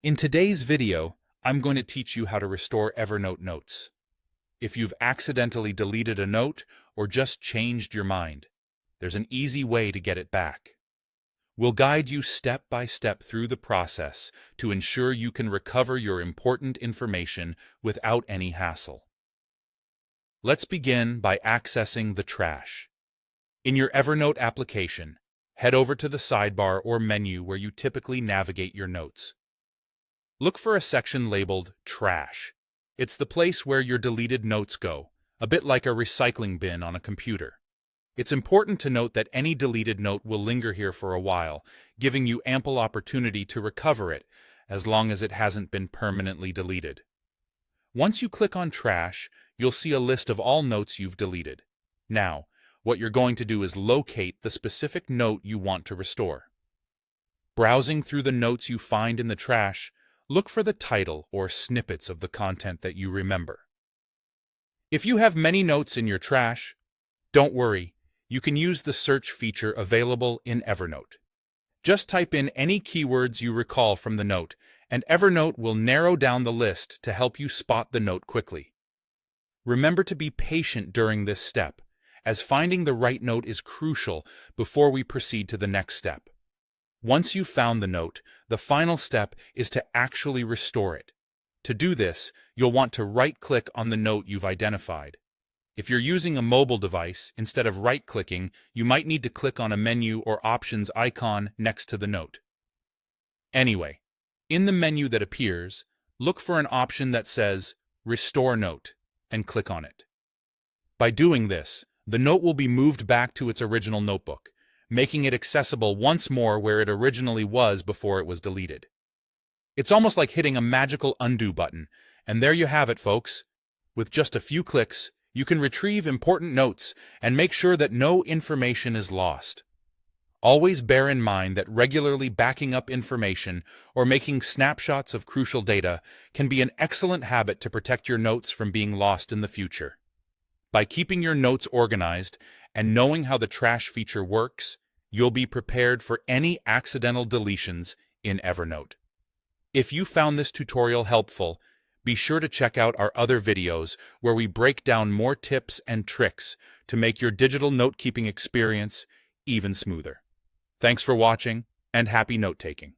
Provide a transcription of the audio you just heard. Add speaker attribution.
Speaker 1: In today's video, I'm going to teach you how to restore Evernote notes. If you've accidentally deleted a note or just changed your mind, there's an easy way to get it back. We'll guide you step by step through the process to ensure you can recover your important information without any hassle. Let's begin by accessing the trash. In your Evernote application, head over to the sidebar or menu where you typically navigate your notes. Look for a section labeled Trash. It's the place where your deleted notes go, a bit like a recycling bin on a computer. It's important to note that any deleted note will linger here for a while, giving you ample opportunity to recover it, as long as it hasn't been permanently deleted. Once you click on Trash, you'll see a list of all notes you've deleted. Now, what you're going to do is locate the specific note you want to restore. Browsing through the notes you find in the trash, look for the title or snippets of the content that you remember. If you have many notes in your trash, don't worry, you can use the search feature available in Evernote. Just type in any keywords you recall from the note, and Evernote will narrow down the list to help you spot the note quickly. Remember to be patient during this step, as finding the right note is crucial before we proceed to the next step. Once you've found the note, the final step is to actually restore it. To do this, you'll want to right-click on the note you've identified. If you're using a mobile device, instead of right-clicking, you might need to click on a menu or options icon next to the note. Anyway, in the menu that appears, look for an option that says Restore Note and click on it. By doing this, the note will be moved back to its original notebook, making it accessible once more where it originally was before it was deleted. It's almost like hitting a magical undo button, and there you have it, folks. With just a few clicks, you can retrieve important notes and make sure that no information is lost. Always bear in mind that regularly backing up information or making snapshots of crucial data can be an excellent habit to protect your notes from being lost in the future. By keeping your notes organized and knowing how the trash feature works, you'll be prepared for any accidental deletions in Evernote. If you found this tutorial helpful, be sure to check out our other videos where we break down more tips and tricks to make your digital note-keeping experience even smoother. Thanks for watching, and happy note-taking.